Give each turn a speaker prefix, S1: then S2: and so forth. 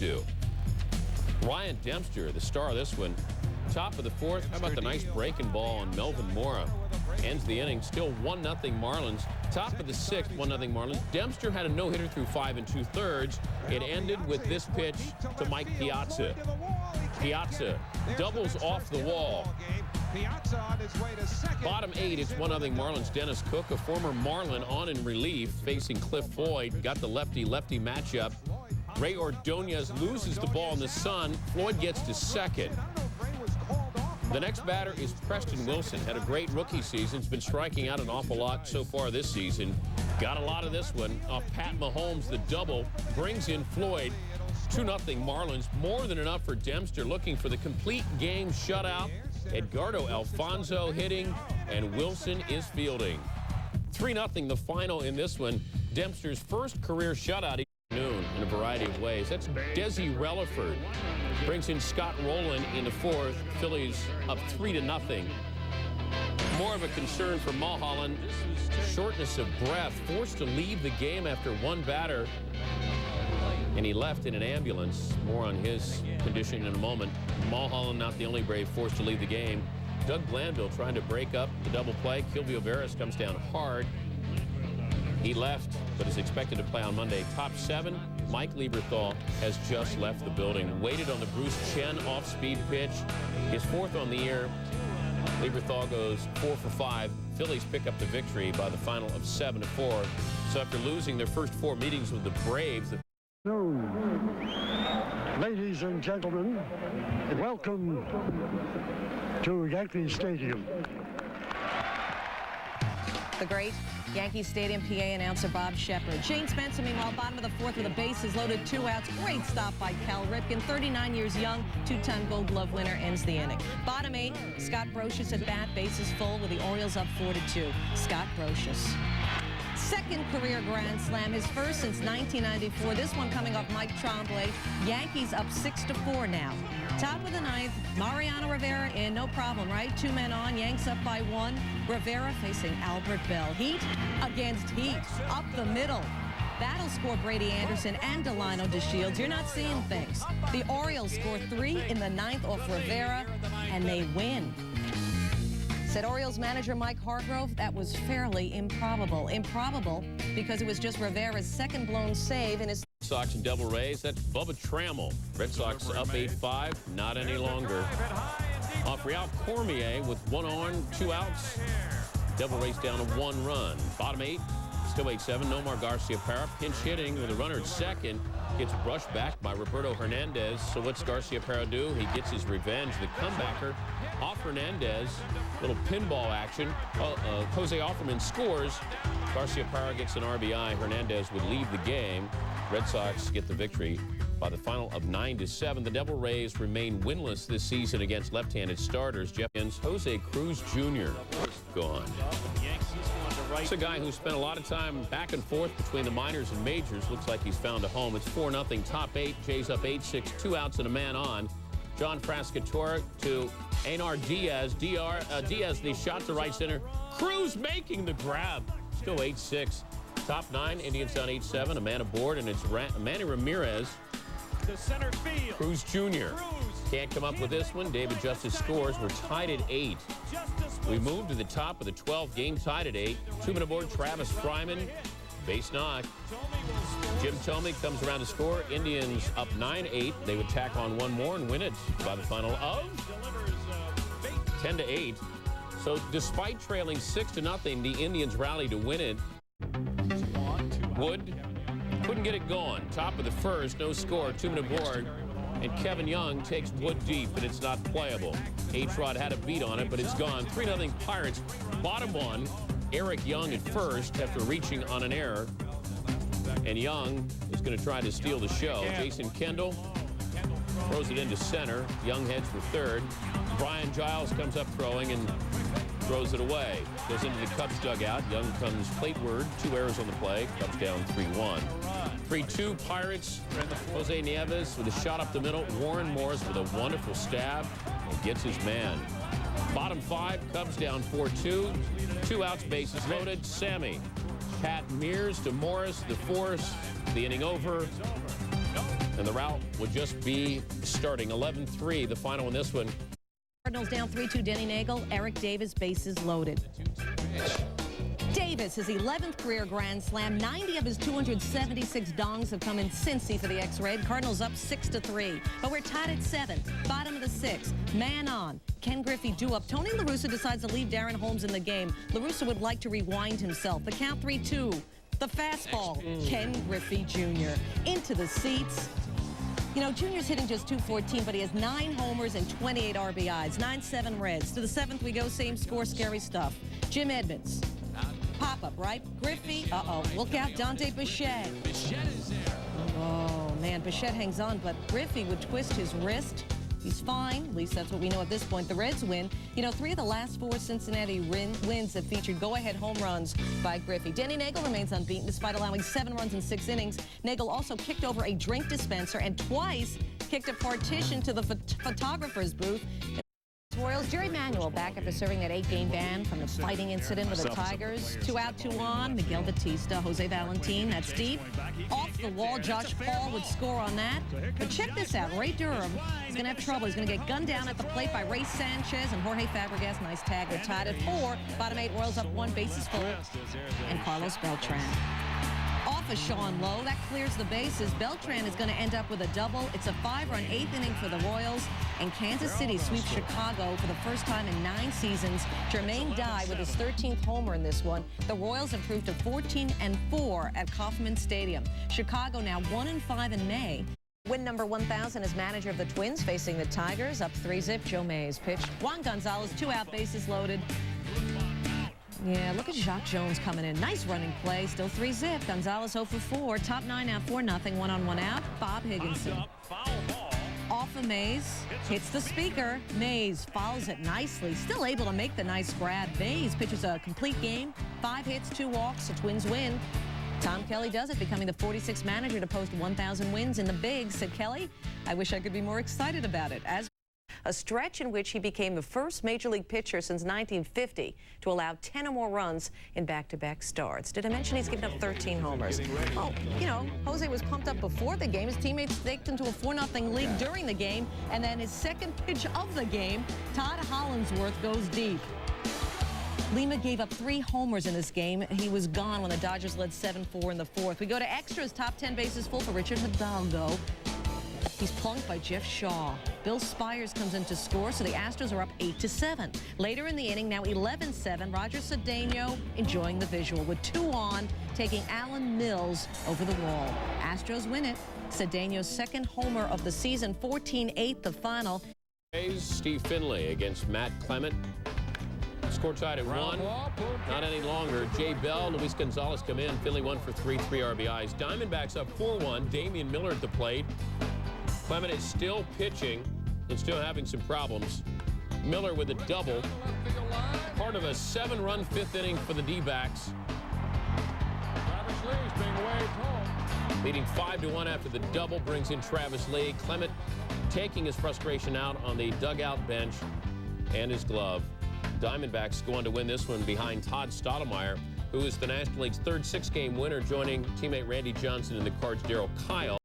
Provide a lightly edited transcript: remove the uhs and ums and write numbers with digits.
S1: do. Ryan Dempster, the star of this one. Top of the fourth. How about the nice breaking ball on Melvin Mora? Ends the inning. Still 1-0 Marlins. Top of the sixth, 1-0 Marlins. Dempster had a no-hitter through 5 2/3. It ended with this pitch to Mike Piazza. Piazza doubles off the wall. Bottom 8, it's 1-0 Marlins. Dennis Cook, a former Marlin, on in relief, facing Cliff Floyd. Got the lefty-lefty matchup. Ray Ordonez loses the ball in the sun. Floyd gets to second. The next batter is Preston Wilson. Had a great rookie season. Has been striking out an awful lot so far this season. Got a lot of this one off Pat Mahomes. The double brings in Floyd. 2-0 Marlins. More than enough for Dempster, looking for the complete game shutout. Edgardo Alfonso hitting, and Wilson is fielding. 3-0 the final in this one. Dempster's first career shutout in a variety of ways. That's Desi Relaford. Brings in Scott Rowland in the fourth. Phillies up 3-0. More of a concern for Mulholland. Shortness of breath. Forced to leave the game after one batter. And he left in an ambulance. More on his condition in a moment. Mulholland not the only Brave forced to leave the game. Doug Glanville trying to break up the double play. Kilvio Veras comes down hard. He left, but is expected to play on Monday. Top 7, Mike Lieberthal has just left the building. Waited on the Bruce Chen off-speed pitch. His fourth on the year. Lieberthal goes 4 for 5. Phillies pick up the victory by the final of 7-4. So after losing their first 4 meetings with the Braves...
S2: Ladies and gentlemen, welcome to Yankee Stadium.
S3: The great Yankee Stadium PA announcer Bob Shepard. Shane Spencer, meanwhile, bottom of the fourth with the bases loaded, 2 outs. Great stop by Cal Ripken. 39 years young, 2-time Gold Glove winner, ends the inning. Bottom 8, Scott Brocious at bat, bases full with the Orioles up 4-2. Scott Brocious. Second career grand slam, his first since 1994. This one coming off Mike Tremblay. Yankees up 6-4 now. Top of the ninth, Mariano Rivera in, no problem, right? 2 men on, Yanks up by 1. Rivera facing Albert Bell. Heat against Heat, up the middle. That'll score Brady Anderson and Delino DeShields. You're not seeing things. The Orioles score 3 in the 9th off Rivera, and they win. Said Orioles manager Mike Hargrove, that was fairly improbable. Improbable because it was just Rivera's second blown save in his...
S1: Sox and Devil Rays, that's Bubba Trammell. Red Sox up 8-5, not any longer. Off Real Cormier with 1 on, 2 outs. Devil Rays down to 1 run. Bottom 8, still 8-7. Nomar Garciaparra pinch hitting with a runner at second. Gets brushed back by Roberto Hernandez. So what's Garciaparra do? He gets his revenge. The comebacker off Hernandez. Little pinball action. Jose Offerman scores. Garciaparra gets an RBI. Hernandez would leave the game. Red Sox get the victory by the final of 9-7. The Devil Rays remain winless this season against left-handed starters. Jeff Jens, Jose Cruz Jr. gone. It's a guy who spent a lot of time back and forth between the minors and majors. Looks like he's found a home. It's 4-0. Top 8. Jays up 8-6. 2 outs and a man on. John Frascatore to Einar Diaz. Diaz, the shot to right center. Cruz making the grab. Still 8-6. Top 9. Indians down 8-7. A man aboard, and it's Manny Ramirez.
S4: To center field.
S1: Cruz Jr. Can't come up with this one. David Justice scores. We're tied at 8. We move to the top of the 12th. Game tied at 8. 2-man aboard. Travis Fryman. Base knock. Jim Thome comes around to score. Indians up 9-8. They would tack on 1 more and win it by the final of 10-8. So despite trailing 6-0, the Indians rally to win it. Wood couldn't get it going. Top of the first, no score, 2-man aboard. And Kevin Young takes Wood deep, but it's not playable. H-Rod had a beat on it, but it's gone. 3-0 Pirates. Bottom 1, Eric Young at first after reaching on an error. And Young is going to try to steal the show. Jason Kendall throws it into center. Young heads for third. Brian Giles comes up throwing and throws it away. Goes into the Cubs dugout. Young comes plateward. 2 errors on the play. Cubs down 3-1. 3-2 Pirates. Jose Nieves with a shot up the middle. Warren Morris with a wonderful stab and gets his man. Bottom 5, Cubs down 4-2. 2 outs, bases loaded. Sammy. Pat Mears to Morris, the force. The inning over. And the route will just be starting 11-3, the final in this one.
S3: Cardinals down 3-2, Denny Nagel. Eric Davis, bases loaded. Davis, his 11th career grand slam. 90 of his 276 dongs have come in Cincy for the X-Red. Cardinals up 6-3. But we're tied at 7. Bottom of the 6th. Man on. Ken Griffey due up. Tony La Russa decides to leave Darren Holmes in the game. La Russa would like to rewind himself. The count 3-2. The fastball. Ken Griffey Jr. into the seats. You know, Junior's hitting just .214, but he has 9 homers and 28 RBIs. 9-7 Reds. To the 7th we go. Same score. Scary stuff. Jim Edmonds. Pop-up, right? Griffey, look out, Dante Bichette. Oh, man, Bichette hangs on, but Griffey would twist his wrist. He's fine, at least that's what we know at this point. The Reds win. You know, 3 of the last 4 Cincinnati wins have featured go-ahead home runs by Griffey. Denny Nagel remains unbeaten despite allowing 7 runs in 6 innings. Nagel also kicked over a drink dispenser and twice kicked a partition to the photographer's booth. Royals, Jerry Manuel back after serving that 8-game ban from the fighting incident with the Tigers. 2 out, 2 on. Miguel Batista, Jose Valentin, that's deep. Off the wall, Josh Paul would score on that. But check this out, Ray Durham is going to have trouble. He's going to get gunned down at the plate by Ray Sanchez and Jorge Fabregas. Nice tag. They're tied at 4. Bottom 8, Royals up 1, bases full. And Carlos Beltran. Off of Sean Lowe, that clears the bases. Beltran is going to end up with a double. It's a 5-run 8th inning for the Royals, and Kansas City sweeps Chicago for the first time in 9 seasons. Jermaine Dye with his 13th homer in this one. The Royals improved to 14-4 at Kauffman Stadium. Chicago now 1-5 in May. Win number 1,000 as manager of the Twins facing the Tigers. Up 3-zip, Joe Mays pitched. Juan Gonzalez, 2 out, bases loaded. Yeah, look at Jacques Jones coming in. Nice running play. Still 3-zip. Gonzalez 0 for 4. Top 9 out, 4-0. 1-on-1 out. Bob Higginson. Off of Mays. Hits the speaker. Mays fouls it nicely. Still able to make the nice grab. Mays pitches a complete game. 5 hits, 2 walks. The Twins win. Tom Kelly does it, becoming the 46th manager to post 1,000 wins in the big. Said Kelly, I wish I could be more excited about it. As a stretch in which he became the first Major League pitcher since 1950 to allow 10 or more runs in back-to-back starts. Did I mention he's given up 13 homers? Well, you know, Jose was pumped up before the game. His teammates staked him to a 4-0 lead during the game, and then his second pitch of the game, Todd Hollandsworth goes deep. Lima gave up 3 homers in this game. He was gone when the Dodgers led 7-4 in the 4th. We go to extras. Top 10 bases full for Richard Hidalgo. He's plunked by Jeff Shaw. Bill Spires comes in to score, so the Astros are up 8-7. Later in the inning, now 11-7, Roger Cedeno enjoying the visual with 2 on, taking Alan Mills over the wall. Astros win it. Cedeno's 2nd homer of the season, 14-8 the final.
S1: Steve Finley against Matt Clement. Score tied at 1. Not any longer. Jay Bell, Luis Gonzalez come in. Finley 1 for 3, 3 RBIs. Diamondbacks up 4-1. Damian Miller at the plate. Clement is still pitching and still having some problems. Miller with a double. Part of a 7-run 5th inning for the D-backs. Leading 5-1 after the double brings in Travis Lee. Clement taking his frustration out on the dugout bench and his glove. Diamondbacks go on to win this one behind Todd Stottlemyre, who is the National League's 3rd 6-game winner, joining teammate Randy Johnson and the Cards' Darryl Kyle.